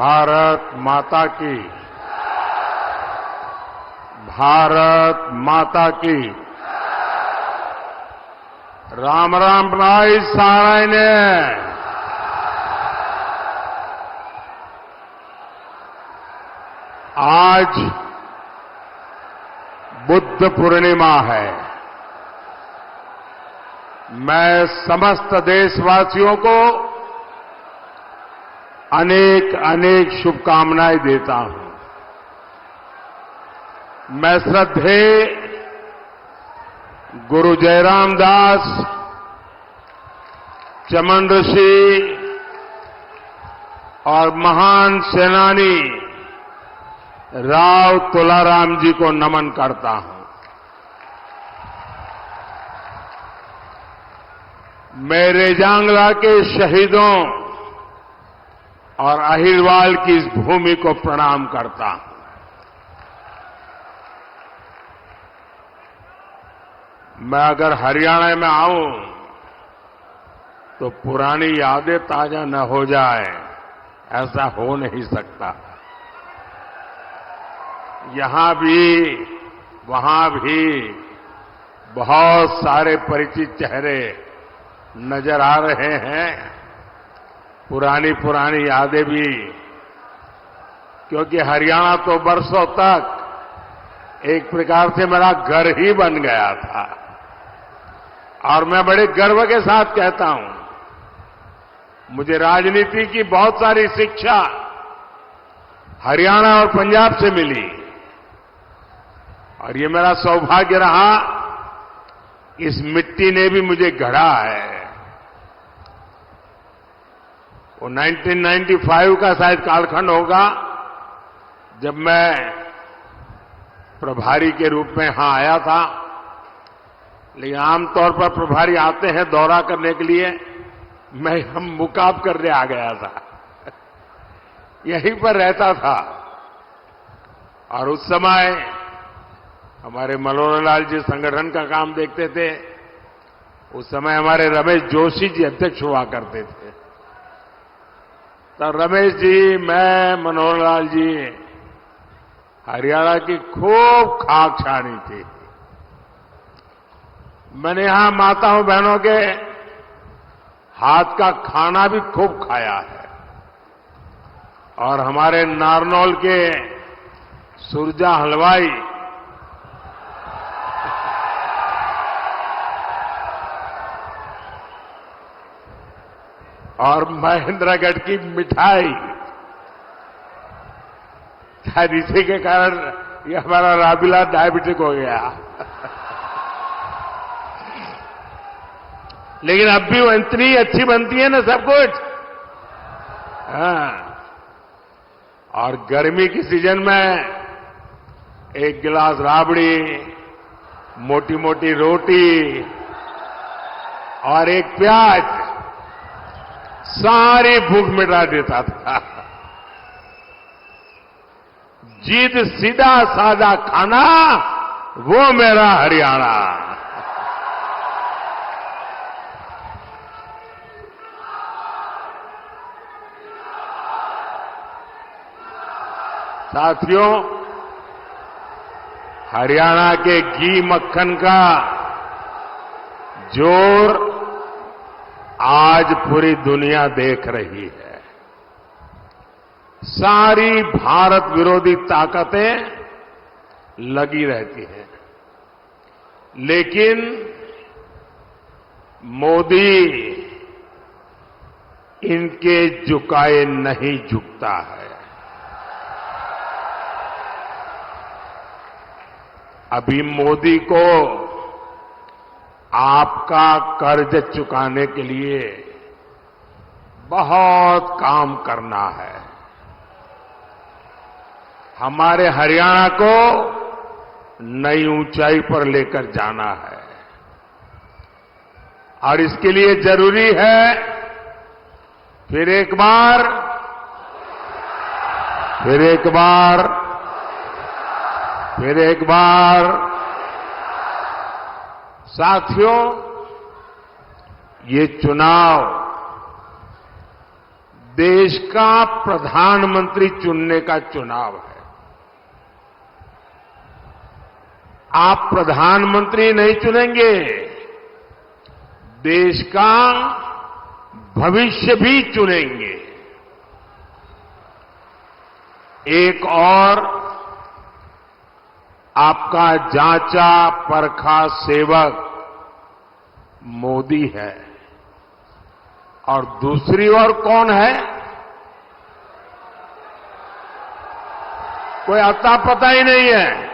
भारत माता की। भारत माता की। राम राम बनाई साराय ने। आज बुद्ध पूर्णिमा है। मैं समस्त देशवासियों को अनेक अनेक शुभकामनाएं देता हूं। मैं श्रद्धेय गुरु जयराम दास, चमन ऋषि और महान सेनानी राव तुलाराम जी को नमन करता हूं। मैं रेजांगला के शहीदों और अहिरवाल की इस भूमि को प्रणाम करता हूं। मैं अगर हरियाणा में आऊं तो पुरानी यादें ताजा न हो जाए, ऐसा हो नहीं सकता। यहां भी वहां भी बहुत सारे परिचित चेहरे नजर आ रहे हैं। पुरानी पुरानी यादें भी, क्योंकि हरियाणा तो बरसों तक एक प्रकार से मेरा घर ही बन गया था। और मैं बड़े गर्व के साथ कहता हूं, मुझे राजनीति की बहुत सारी शिक्षा हरियाणा और पंजाब से मिली, और ये मेरा सौभाग्य रहा, इस मिट्टी ने भी मुझे गढ़ा है। वो 1995 का शायद कालखंड होगा, जब मैं प्रभारी के रूप में यहां आया था। लेकिन आमतौर पर प्रभारी आते हैं दौरा करने के लिए, मैं हम मुकाब करने आ गया था। यहीं पर रहता था। और उस समय हमारे मनोहर लाल जी संगठन का काम देखते थे। उस समय हमारे रमेश जोशी जी अध्यक्ष हुआ करते थे। तो रमेश जी, मैं, मनोहर लाल जी हरियाणा की खूब खाक छानी थी। मैंने यहां माताओं बहनों के हाथ का खाना भी खूब खाया है। और हमारे नारनौल के सुरजा हलवाई और महेंद्रगढ़ की मिठाई, शायद इसी के कारण ये हमारा राबिला डायबिटिक हो गया। लेकिन अब भी वो इतनी अच्छी बनती है ना सब कुछ। हाँ। और गर्मी की सीजन में एक गिलास राबड़ी, मोटी मोटी रोटी और एक प्याज सारी भूख मिटा देता था। जीत सीधा सादा खाना, वो मेरा हरियाणा। साथियों, हरियाणा के घी मक्खन का जोर आज पूरी दुनिया देख रही है। सारी भारत विरोधी ताकतें लगी रहती हैं, लेकिन मोदी इनके झुकाए नहीं झुकता है। अभी मोदी को आपका कर्ज चुकाने के लिए बहुत काम करना है। हमारे हरियाणा को नई ऊंचाई पर लेकर जाना है। और इसके लिए जरूरी है, फिर एक बार साथियों, ये चुनाव देश का प्रधानमंत्री चुनने का चुनाव है। आप प्रधानमंत्री नहीं चुनेंगे, देश का भविष्य भी चुनेंगे। एक और आपका जांचा परखा सेवक मोदी है और दूसरी ओर कौन है? कोई अता पता ही नहीं है।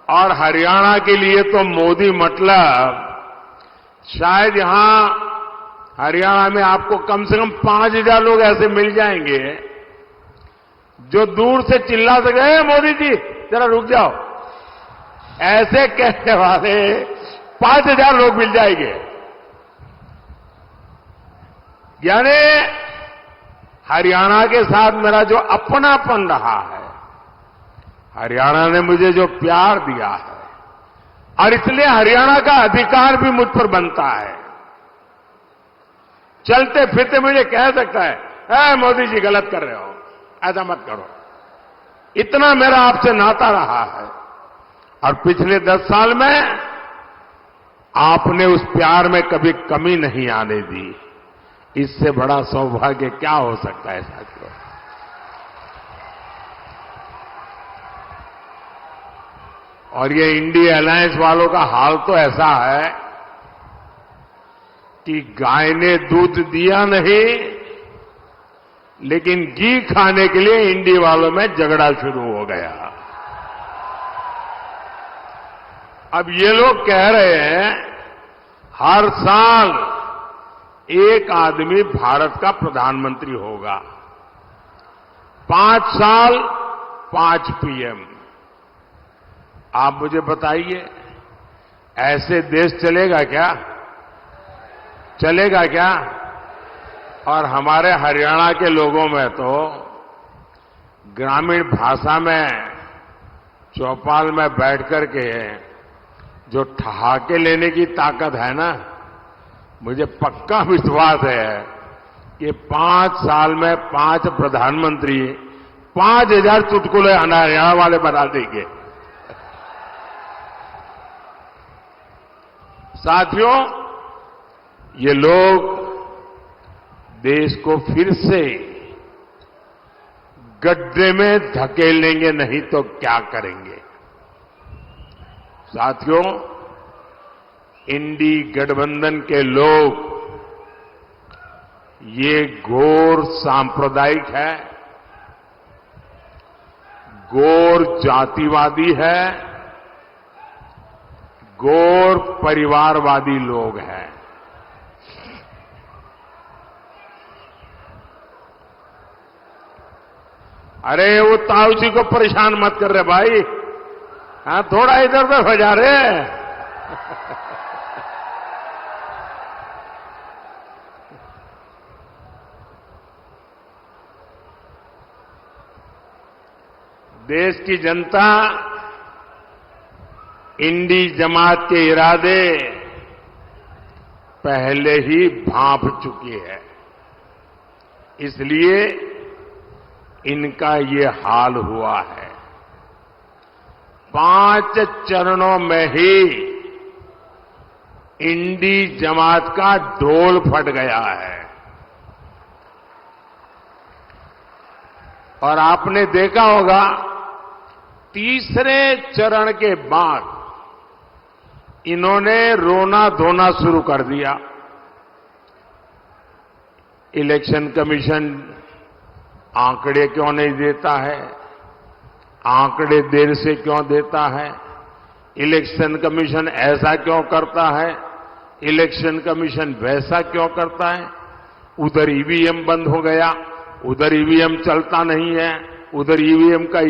और हरियाणा के लिए तो मोदी मतलब शायद यहां हरियाणा में आपको कम से कम 5,000 लोग ऐसे मिल जाएंगे जो दूर से चिल्ला सके, मोदी जी जरा रुक जाओ, ऐसे कहने वाले 5,000 लोग मिल जाएंगे। यानी हरियाणा के साथ मेरा जो अपनापन रहा है, हरियाणा ने मुझे जो प्यार दिया है, और इसलिए हरियाणा का अधिकार भी मुझ पर बनता है। चलते फिरते मुझे कह सकता है, मोदी जी गलत कर रहे हो, ऐसा मत करो। इतना मेरा आपसे नाता रहा है और पिछले 10 साल में आपने उस प्यार में कभी कमी नहीं आने दी। इससे बड़ा सौभाग्य क्या हो सकता है साथियों? और ये इंडिया अलायंस वालों का हाल तो ऐसा है कि गाय ने दूध दिया नहीं, लेकिन घी खाने के लिए इंडी वालों में झगड़ा शुरू हो गया। अब ये लोग कह रहे हैं हर साल एक आदमी भारत का प्रधानमंत्री होगा, 5 साल 5 पीएम। आप मुझे बताइए, ऐसे देश चलेगा क्या? चलेगा क्या? और हमारे हरियाणा के लोगों में तो ग्रामीण भाषा में चौपाल में बैठ करके जो ठहाके लेने की ताकत है ना, मुझे पक्का विश्वास है कि 5 साल में 5 प्रधानमंत्री 5,000 चुटकुले हरियाणा वाले बना देंगे। साथियों, ये लोग देश को फिर से गड्ढे में धकेल लेंगे, नहीं तो क्या करेंगे? साथियों, इंडी गठबंधन के लोग ये घोर सांप्रदायिक है, घोर जातिवादी है, घोर परिवारवादी लोग हैं। अरे वो ताऊ जी को परेशान मत कर रहे भाई, हाँ थोड़ा इधर उधर हो जा रहे। देश की जनता इंडी जमात के इरादे पहले ही भांप चुकी है, इसलिए इनका ये हाल हुआ है। 5 चरणों में ही इंडी जमात का ढोल फट गया है। और आपने देखा होगा, तीसरे चरण के बाद इन्होंने रोना धोना शुरू कर दिया। इलेक्शन कमीशन आंकड़े क्यों नहीं देता है, आंकड़े देर से क्यों देता है, इलेक्शन कमीशन ऐसा क्यों करता है, इलेक्शन कमीशन वैसा क्यों करता है। उधर ईवीएम बंद हो गया, उधर ईवीएम चलता नहीं है, उधर ईवीएम का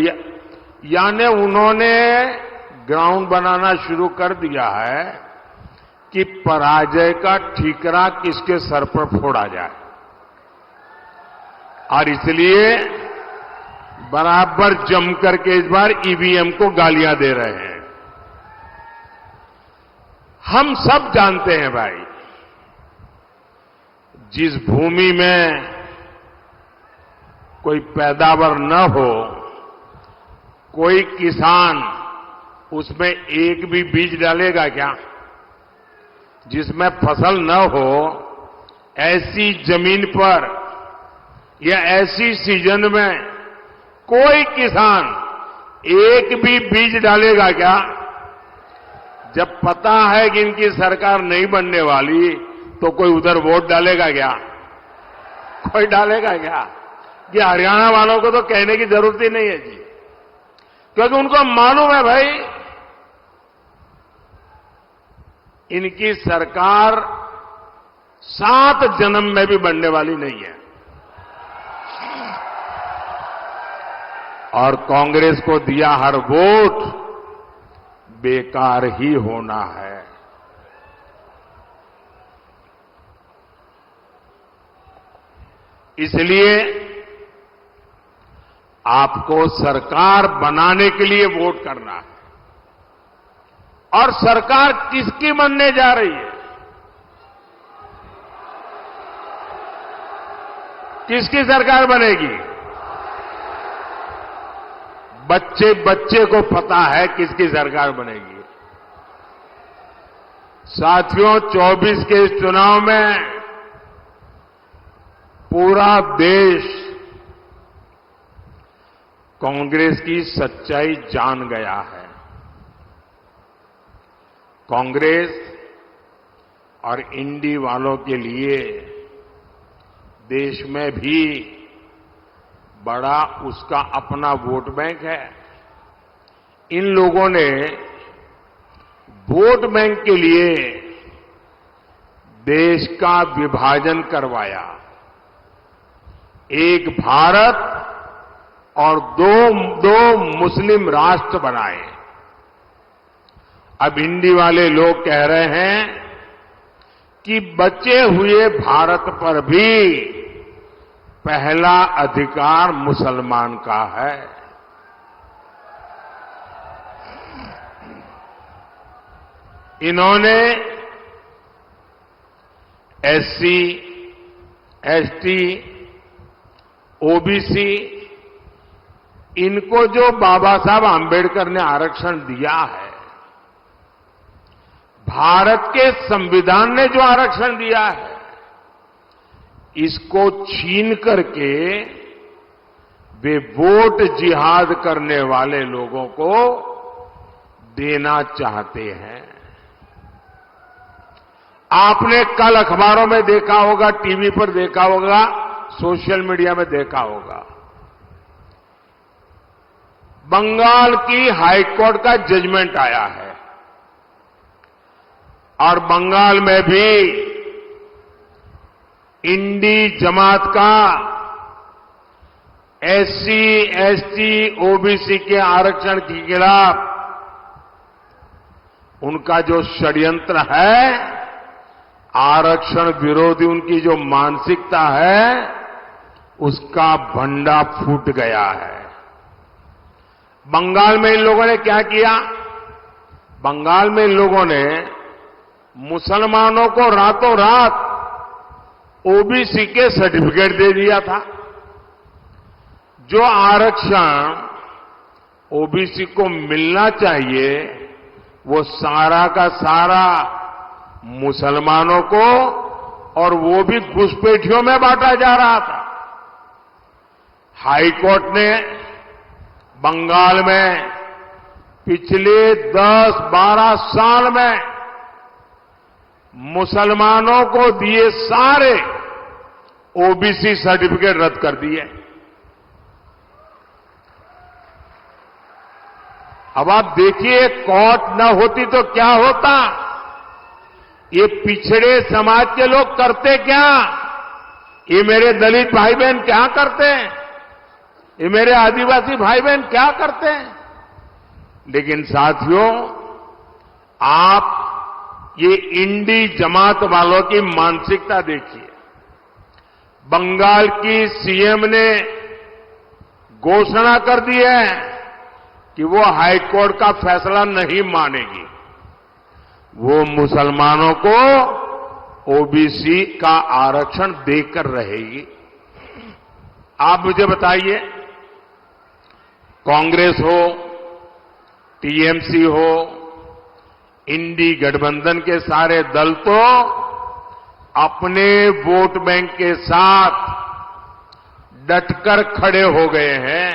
यानी उन्होंने ग्राउंड बनाना शुरू कर दिया है कि पराजय का ठीकरा किसके सर पर फोड़ा जाए। और इसलिए बराबर जम करके इस बार ईवीएम को गालियां दे रहे हैं। हम सब जानते हैं भाई, जिस भूमि में कोई पैदावार न हो, कोई किसान उसमें एक भी बीज डालेगा क्या? जिसमें फसल न हो, ऐसी जमीन पर या ऐसी सीजन में कोई किसान एक भी बीज डालेगा क्या? जब पता है कि इनकी सरकार नहीं बनने वाली, तो कोई उधर वोट डालेगा क्या? कोई डालेगा क्या? ये हरियाणा वालों को तो कहने की जरूरत ही नहीं है जी, क्योंकि उनको मालूम है भाई, इनकी सरकार 7 जन्म में भी बनने वाली नहीं है। और कांग्रेस को दिया हर वोट बेकार ही होना है। इसलिए आपको सरकार बनाने के लिए वोट करना है। और सरकार किसकी बनने जा रही है? किसकी सरकार बनेगी? बच्चे बच्चे को पता है किसकी सरकार बनेगी। साथियों, 24 के इस चुनाव में पूरा देश कांग्रेस की सच्चाई जान गया है। कांग्रेस और इंडी वालों के लिए देश में भी बड़ा उसका अपना वोट बैंक है। इन लोगों ने वोट बैंक के लिए देश का विभाजन करवाया। एक भारत और दो मुस्लिम राष्ट्र बनाए। अब इंडी वाले लोग कह रहे हैं कि बचे हुए भारत पर भी पहला अधिकार मुसलमान का है। इन्होंने एससी, एसटी, ओबीसी, इनको जो बाबा साहब आंबेडकर ने आरक्षण दिया है, भारत के संविधान ने जो आरक्षण दिया है, इसको छीन करके वे वोट जिहाद करने वाले लोगों को देना चाहते हैं। आपने कल अखबारों में देखा होगा, टीवी पर देखा होगा, सोशल मीडिया में देखा होगा, बंगाल की हाईकोर्ट का जजमेंट आया है और बंगाल में भी इंडी जमात का एससी, एसटी, ओबीसी के आरक्षण के खिलाफ उनका जो षड्यंत्र है, आरक्षण विरोधी उनकी जो मानसिकता है, उसका भंडा फूट गया है। बंगाल में इन लोगों ने क्या किया? बंगाल में इन लोगों ने मुसलमानों को रातों रात ओबीसी के सर्टिफिकेट दे दिया था। जो आरक्षण ओबीसी को मिलना चाहिए, वो सारा का सारा मुसलमानों को, और वो भी घुसपैठियों में बांटा जा रहा था। हाईकोर्ट ने बंगाल में पिछले 10-12 साल में मुसलमानों को दिए सारे ओबीसी सर्टिफिकेट रद्द कर दिए। अब आप देखिए, कोर्ट न होती तो क्या होता? ये पिछड़े समाज के लोग करते क्या? ये मेरे दलित भाई बहन क्या करते हैं? ये मेरे आदिवासी भाई बहन क्या करते हैं? लेकिन साथियों, आप ये इंडी जमात वालों की मानसिकता देखिए। बंगाल की सीएम ने घोषणा कर दी है कि वो हाईकोर्ट का फैसला नहीं मानेगी। वो मुसलमानों को ओबीसी का आरक्षण देकर रहेगी। आप मुझे बताइए, कांग्रेस हो, टीएमसी हो, इंडी गठबंधन के सारे दल तो अपने वोट बैंक के साथ डटकर खड़े हो गए हैं।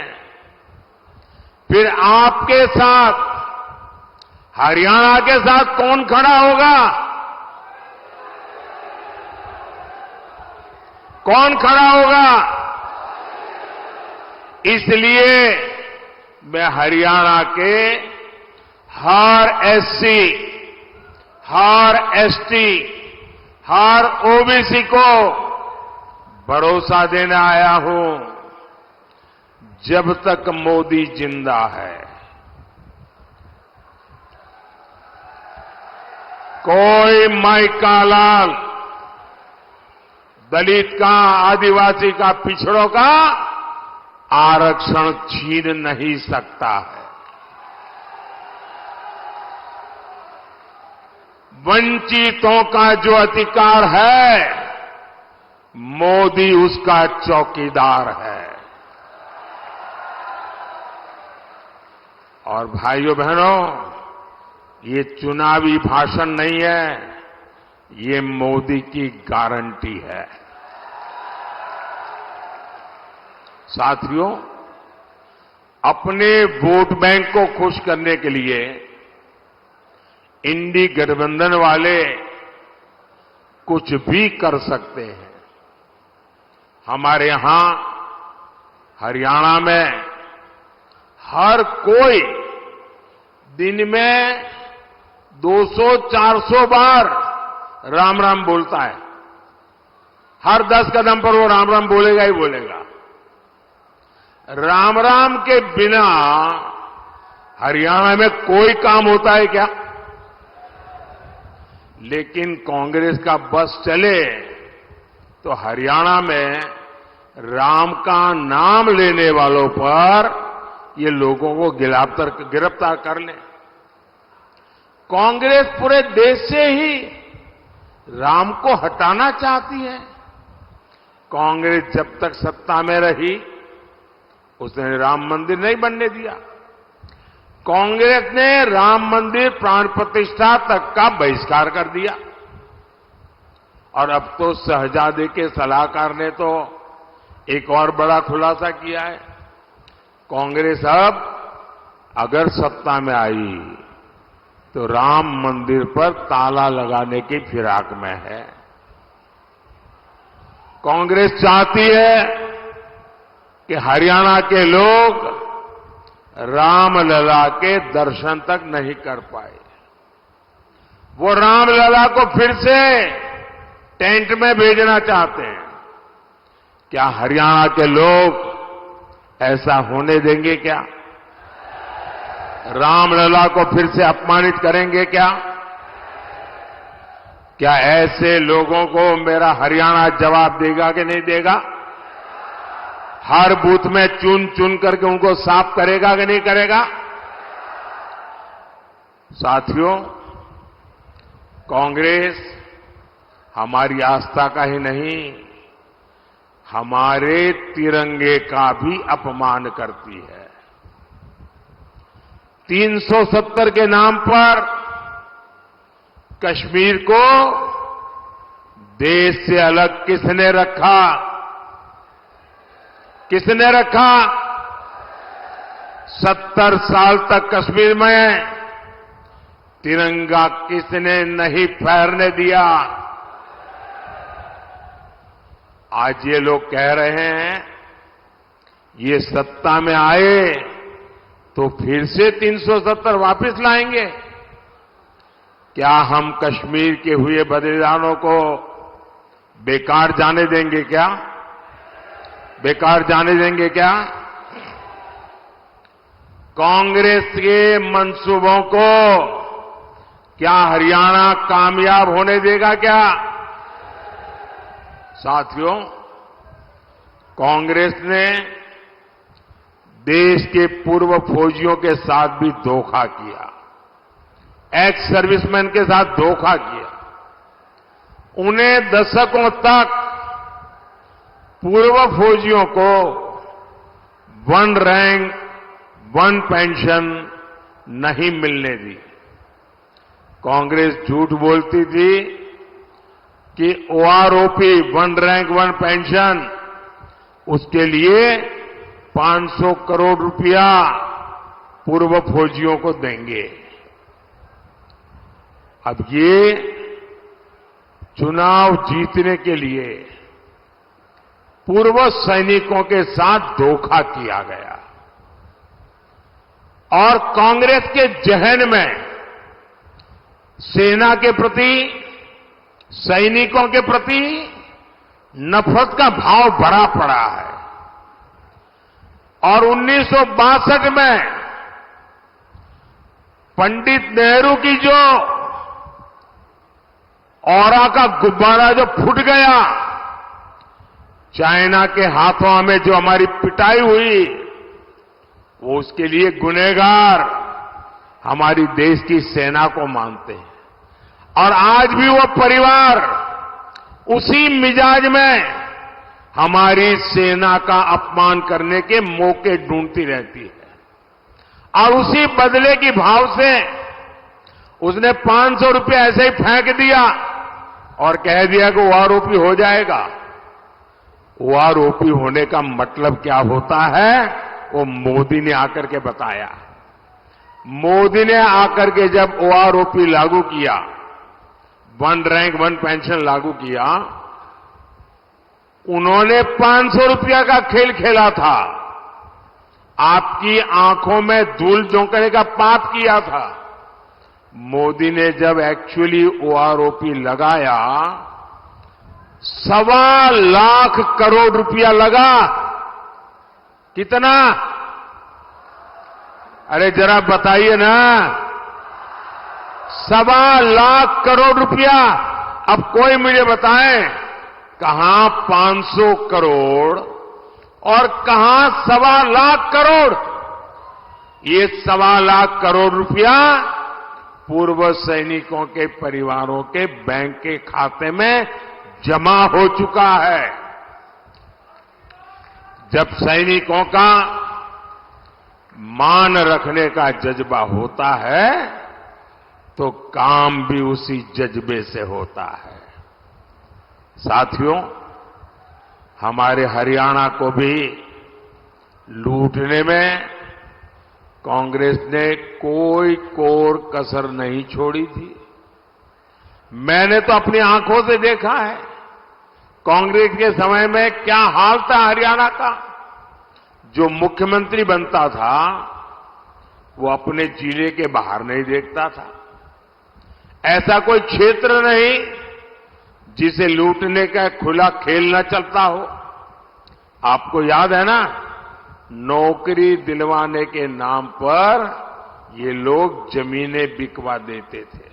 फिर आपके साथ, हरियाणा के साथ कौन खड़ा होगा? कौन खड़ा होगा? इसलिए मैं हरियाणा के हर एससी, हर एसटी, हर ओबीसी को भरोसा देने आया हूं, जब तक मोदी जिंदा है, कोई माइका लाल, दलित का, आदिवासी का, पिछड़ों का आरक्षण छीन नहीं सकता है। वंचितों का जो अधिकार है, मोदी उसका चौकीदार है। और भाइयों बहनों, ये चुनावी भाषण नहीं है, ये मोदी की गारंटी है। साथियों, अपने वोट बैंक को खुश करने के लिए इंडी गठबंधन वाले कुछ भी कर सकते हैं। हमारे यहां हरियाणा में हर कोई दिन में 200-400 बार राम राम बोलता है। हर 10 कदम पर वो राम राम बोलेगा ही बोलेगा। राम राम के बिना हरियाणा में कोई काम होता है क्या? लेकिन कांग्रेस का बस चले तो हरियाणा में राम का नाम लेने वालों पर ये लोगों को गिरफ्तार कर ले। कांग्रेस पूरे देश से ही राम को हटाना चाहती है। कांग्रेस जब तक सत्ता में रही, उसने राम मंदिर नहीं बनने दिया। कांग्रेस ने राम मंदिर प्राण प्रतिष्ठा तक का बहिष्कार कर दिया। और अब तो शहजादे के सलाहकार ने तो एक और बड़ा खुलासा किया है। कांग्रेस अब अगर सत्ता में आई तो राम मंदिर पर ताला लगाने की फिराक में है। कांग्रेस चाहती है कि हरियाणा के लोग रामलला के दर्शन तक नहीं कर पाए। वो रामलला को फिर से टेंट में भेजना चाहते हैं। क्या हरियाणा के लोग ऐसा होने देंगे क्या? रामलला को फिर से अपमानित करेंगे क्या? क्या ऐसे लोगों को मेरा हरियाणा जवाब देगा कि नहीं देगा? हर बूथ में चुन चुन करके उनको साफ करेगा कि नहीं करेगा? साथियों, कांग्रेस हमारी आस्था का ही नहीं, हमारे तिरंगे का भी अपमान करती है। 370 के नाम पर कश्मीर को देश से अलग किसने रखा? किसने रखा? 70 साल तक कश्मीर में तिरंगा किसने नहीं फहरने दिया? आज ये लोग कह रहे हैं ये सत्ता में आए तो फिर से 370 वापस लाएंगे। क्या हम कश्मीर के हुए बलिदानों को बेकार जाने देंगे क्या? बेकार जाने देंगे क्या? कांग्रेस के मंसूबों को क्या हरियाणा कामयाब होने देगा क्या? साथियों, कांग्रेस ने देश के पूर्व फौजियों के साथ भी धोखा किया, एक्स सर्विसमैन के साथ धोखा किया। उन्हें दशकों तक पूर्व फौजियों को वन रैंक वन पेंशन नहीं मिलने दी। कांग्रेस झूठ बोलती थी कि OROP one rank one pension उसके लिए 500 करोड़ रुपया पूर्व फौजियों को देंगे। अब ये चुनाव जीतने के लिए पूर्व सैनिकों के साथ धोखा किया गया और कांग्रेस के जहन में सेना के प्रति, सैनिकों के प्रति नफरत का भाव भरा पड़ा है। और 1962 में पंडित नेहरू की जो ऑरा का गुब्बारा जो फूट गया, चाइना के हाथों में जो हमारी पिटाई हुई, वो उसके लिए गुनहगार हमारी देश की सेना को मानते हैं। और आज भी वो परिवार उसी मिजाज में हमारी सेना का अपमान करने के मौके ढूंढती रहती है और उसी बदले की भाव से उसने 500 रुपये ऐसे ही फेंक दिया और कह दिया कि वो आरोपी हो जाएगा। वो आरोपी होने का मतलब क्या होता है, वो मोदी ने आकर के बताया। मोदी ने आकर के जब ओआरओपी लागू किया, वन रैंक वन पेंशन लागू किया, उन्होंने 500 रुपया का खेल खेला था, आपकी आंखों में धूल झोंकने का पाप किया था। मोदी ने जब एक्चुअली ओआरओपी लगाया, 1.25 लाख करोड़ रुपया लगा। कितना? अरे जरा बताइए ना, 1.25 लाख करोड़ रुपया। अब कोई मुझे बताए, कहां 500 करोड़ और कहां 1.25 लाख करोड़? ये 1.25 लाख करोड़ रुपया पूर्व सैनिकों के परिवारों के बैंक के खाते में जमा हो चुका है। जब सैनिकों का मान रखने का जज्बा होता है तो काम भी उसी जज्बे से होता है। साथियों, हमारे हरियाणा को भी लूटने में कांग्रेस ने कोई कोर कसर नहीं छोड़ी थी। मैंने तो अपनी आंखों से देखा है कांग्रेस के समय में क्या हाल था हरियाणा का। जो मुख्यमंत्री बनता था वो अपने जिले के बाहर नहीं देखता था। ऐसा कोई क्षेत्र नहीं जिसे लूटने का खुला खेल न चलता हो। आपको याद है ना, नौकरी दिलवाने के नाम पर ये लोग जमीनें बिकवा देते थे।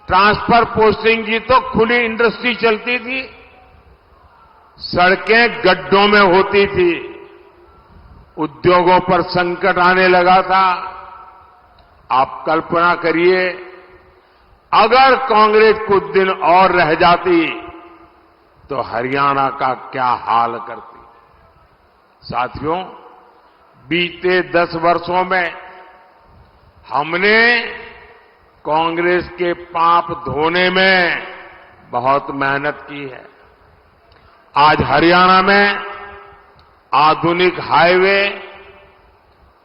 ट्रांसफर पोस्टिंग की तो खुली इंडस्ट्री चलती थी, सड़कें गड्ढों में होती थी, उद्योगों पर संकट आने लगा था। आप कल्पना करिए, अगर कांग्रेस कुछ दिन और रह जाती तो हरियाणा का क्या हाल करती। साथियों, बीते 10 वर्षों में हमने कांग्रेस के पाप धोने में बहुत मेहनत की है। आज हरियाणा में आधुनिक हाईवे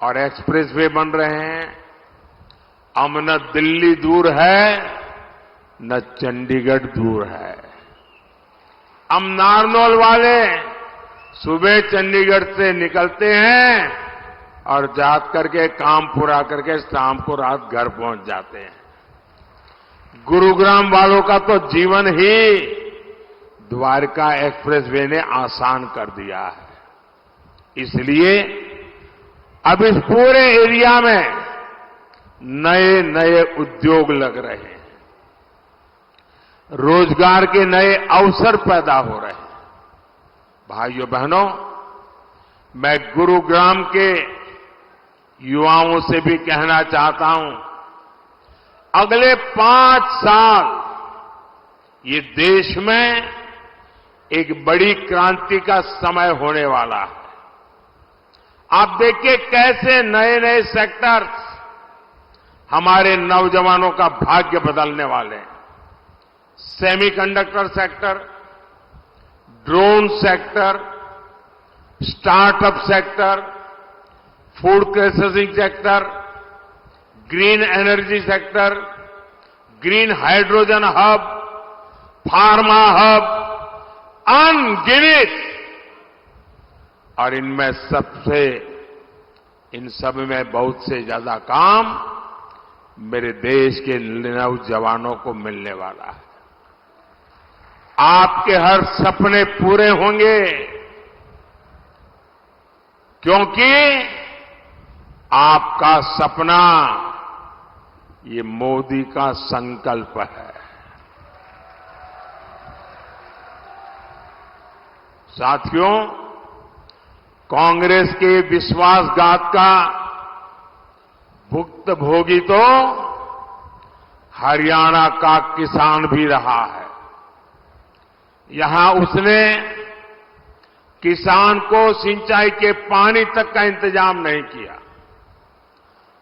और एक्सप्रेसवे बन रहे हैं। अब न दिल्ली दूर है, न चंडीगढ़ दूर है। अब नारनौल वाले सुबह चंडीगढ़ से निकलते हैं और जात करके काम पूरा करके शाम को रात घर पहुंच जाते हैं। गुरुग्राम वालों का तो जीवन ही द्वारका एक्सप्रेसवे ने आसान कर दिया है। इसलिए अब इस पूरे एरिया में नए नए उद्योग लग रहे हैं, रोजगार के नए अवसर पैदा हो रहे हैं। भाइयों बहनों, मैं गुरुग्राम के युवाओं से भी कहना चाहता हूं, अगले 5 साल ये देश में एक बड़ी क्रांति का समय होने वाला है। आप देखिए कैसे नए नए सेक्टर्स हमारे नौजवानों का भाग्य बदलने वाले हैं। Semiconductor sector, drone sector, startup sector, food processing sector, green energy sector, green hydrogen hub, pharma hub, अनगिनत। और इन सब में बहुत से ज्यादा काम मेरे देश के नौजवानों को मिलने वाला है। आपके हर सपने पूरे होंगे, क्योंकि आपका सपना ये मोदी का संकल्प है। साथियों, कांग्रेस के विश्वासघात का भुक्तभोगी तो हरियाणा का किसान भी रहा है। यहां उसने किसान को सिंचाई के पानी तक का इंतजाम नहीं किया।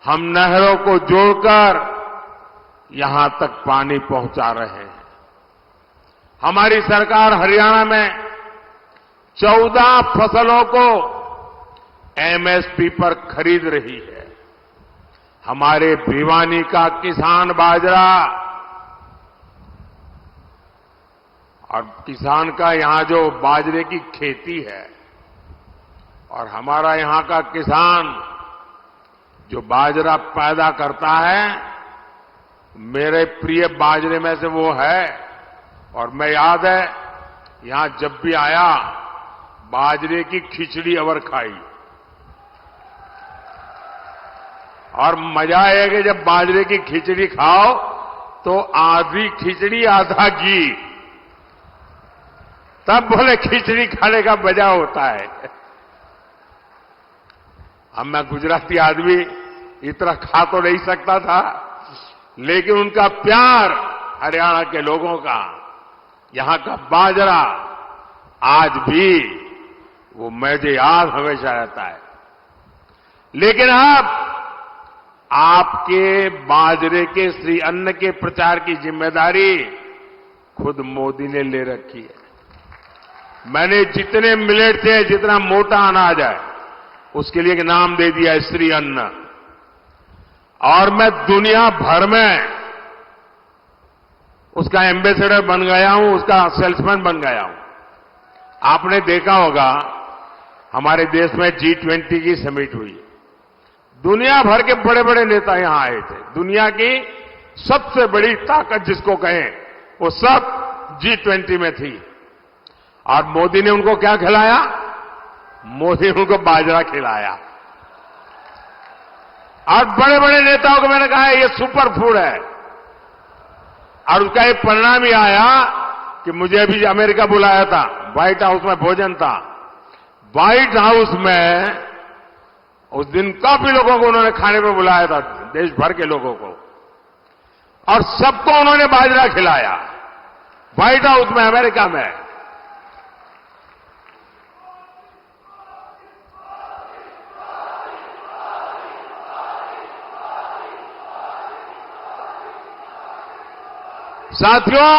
हम नहरों को जोड़कर यहां तक पानी पहुंचा रहे हैं। हमारी सरकार हरियाणा में 14 फसलों को एमएसपी पर खरीद रही है। हमारे भिवानी का किसान बाजरा और किसान का यहां जो बाजरे की खेती है और हमारा यहां का किसान जो बाजरा पैदा करता है, मेरे प्रिय बाजरे में से वो है। और मैं याद है यहां जब भी आया बाजरे की खिचड़ी अवर खाई। और मजा है कि जब बाजरे की खिचड़ी खाओ तो आधी खिचड़ी आधा घी, तब बोले खिचड़ी खाने का मजा होता है। अब मैं गुजराती आदमी इतना खा तो नहीं सकता था, लेकिन उनका प्यार हरियाणा के लोगों का, यहां का बाजरा आज भी वो मुझे याद हमेशा रहता है। लेकिन अब आपके बाजरे के श्री अन्न के प्रचार की जिम्मेदारी खुद मोदी ने ले रखी है। मैंने जितने मिलेट थे, जितना मोटा अनाज है, उसके लिए एक नाम दे दिया है श्री अन्न। और मैं दुनिया भर में उसका एम्बेसडर बन गया हूं, उसका सेल्समैन बन गया हूं। आपने देखा होगा हमारे देश में G20 की समिट हुई। दुनिया भर के बड़े बड़े नेता यहां आए थे। दुनिया की सबसे बड़ी ताकत जिसको कहें, वो सब G20 में थी। और मोदी ने उनको क्या खिलाया? मोदी ने उनको बाजरा खिलाया। और बड़े बड़े नेताओं को मैंने कहा ये सुपर फूड है। और उसका एक परिणाम ही आया कि मुझे भी अमेरिका बुलाया था, व्हाइट हाउस में भोजन था। व्हाइट हाउस में उस दिन काफी लोगों को उन्होंने खाने पर बुलाया था, देश भर के लोगों को, और सबको उन्होंने बाजरा खिलाया व्हाइट हाउस में, अमेरिका में। साथियों,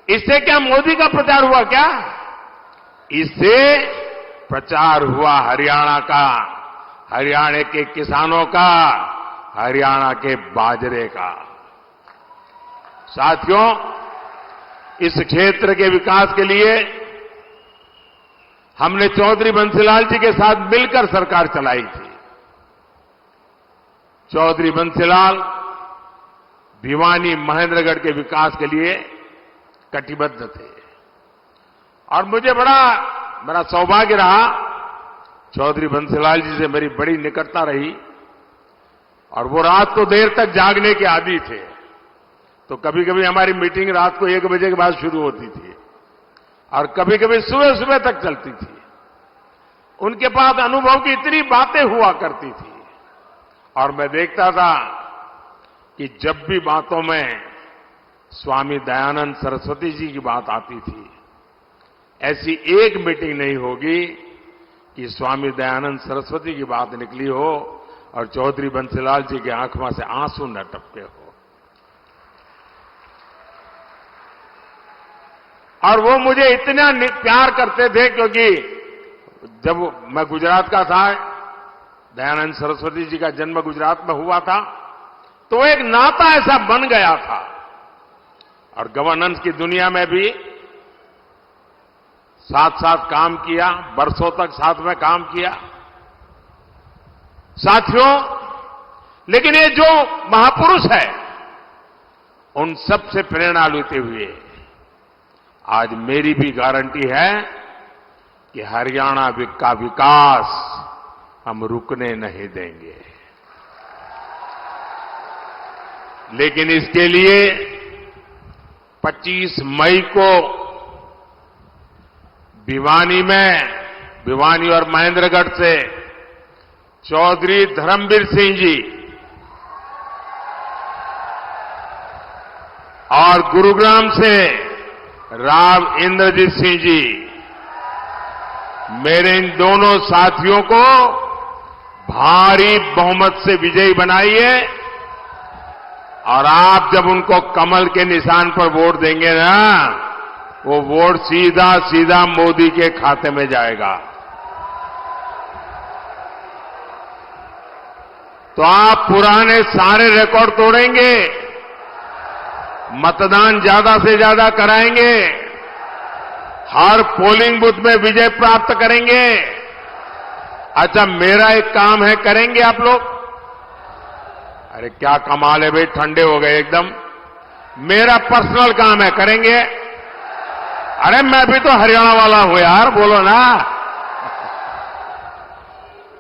इससे क्या मोदी का प्रचार हुआ क्या? इससे प्रचार हुआ हरियाणा का, हरियाणा के किसानों का, हरियाणा के बाजरे का। साथियों, इस क्षेत्र के विकास के लिए हमने चौधरी बंसीलाल जी के साथ मिलकर सरकार चलाई थी। चौधरी बंसीलाल भिवानी महेंद्रगढ़ के विकास के लिए कटिबद्ध थे। और मुझे मेरा सौभाग्य रहा, चौधरी बंसीलाल जी से मेरी बड़ी निकटता रही। और वो रात को देर तक जागने के आदी थे। तो कभी कभी हमारी मीटिंग रात को 1 बजे के बाद शुरू होती थी और कभी कभी सुबह सुबह तक चलती थी। उनके पास अनुभव की इतनी बातें हुआ करती थी और मैं देखता था कि जब भी बातों में स्वामी दयानंद सरस्वती जी की बात आती थी। ऐसी एक मीटिंग नहीं होगी कि स्वामी दयानंद सरस्वती की बात निकली हो और चौधरी बंसीलाल जी की आंखों से आंसू न टपके हो। और वो मुझे इतना प्यार करते थे क्योंकि जब मैं गुजरात का था, दयानंद सरस्वती जी का जन्म गुजरात में हुआ था, तो एक नाता ऐसा बन गया था। और गवर्नेंस की दुनिया में भी साथ साथ काम किया, बरसों तक साथ में काम किया। साथियों, लेकिन ये जो महापुरुष है, उन सब से प्रेरणा लेते हुए आज मेरी भी गारंटी है कि हरियाणा का विकास हम रुकने नहीं देंगे। लेकिन इसके लिए 25 मई को भिवानी और महेंद्रगढ़ से चौधरी धर्मवीर सिंह जी और गुरुग्राम से राव इंद्रजीत सिंह जी, मेरे इन दोनों साथियों को भारी बहुमत से विजयी बनाइए। और आप जब उनको कमल के निशान पर वोट देंगे ना, वो वोट सीधा सीधा मोदी के खाते में जाएगा। तो आप पुराने सारे रिकॉर्ड तोड़ेंगे, मतदान ज्यादा से ज्यादा कराएंगे, हर पोलिंग बूथ में विजय प्राप्त करेंगे। अच्छा, मेरा एक काम है, करेंगे आप लोग? अरे क्या कमाल है भाई, ठंडे हो गए एकदम। मेरा पर्सनल काम है, करेंगे? अरे मैं भी तो हरियाणा वाला हूं यार, बोलो ना।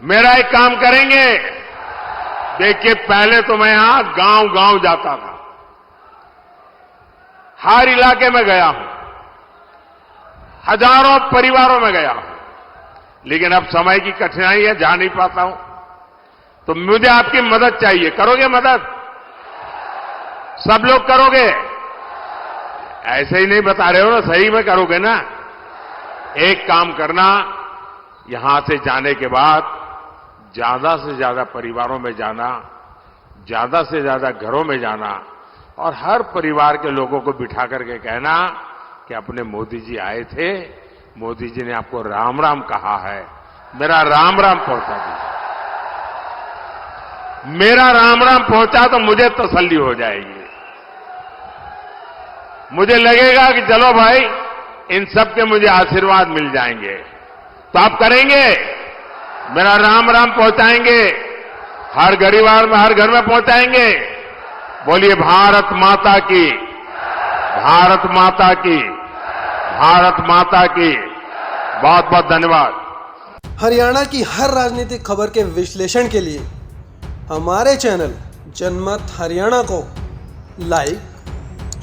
मेरा एक काम करेंगे। देखिए, पहले तो मैं यहां गांव गांव जाता था, हर इलाके में गया हूं, हजारों परिवारों में गया हूं, लेकिन अब समय की कठिनाई है, जा नहीं पाता हूं। तो मुझे आपकी मदद चाहिए। करोगे मदद? सब लोग करोगे? ऐसे ही नहीं बता रहे हो ना, सही में करोगे ना? एक काम करना, यहां से जाने के बाद ज्यादा से ज्यादा परिवारों में जाना, ज्यादा से ज्यादा घरों में जाना और हर परिवार के लोगों को बिठा करके कहना कि अपने मोदी जी आए थे, मोदी जी ने आपको राम राम कहा है, मेरा राम राम पहुंचा दीजिए। मेरा राम राम पहुंचा तो मुझे तसल्ली हो जाएगी। मुझे लगेगा कि चलो भाई, इन सब के मुझे आशीर्वाद मिल जाएंगे। तो आप करेंगे? मेरा राम राम पहुंचाएंगे, हर परिवार में, हर घर में पहुंचाएंगे। बोलिए भारत माता की, भारत माता की, भारत माता की। बहुत बहुत धन्यवाद। हरियाणा की हर राजनीतिक खबर के विश्लेषण के लिए हमारे चैनल जनमत हरियाणा को लाइक,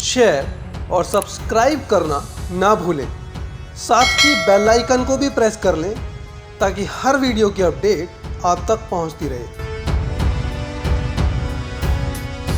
शेयर और सब्सक्राइब करना ना भूलें। साथ ही बेल आइकन को भी प्रेस कर लें ताकि हर वीडियो की अपडेट आप तक पहुंचती रहे।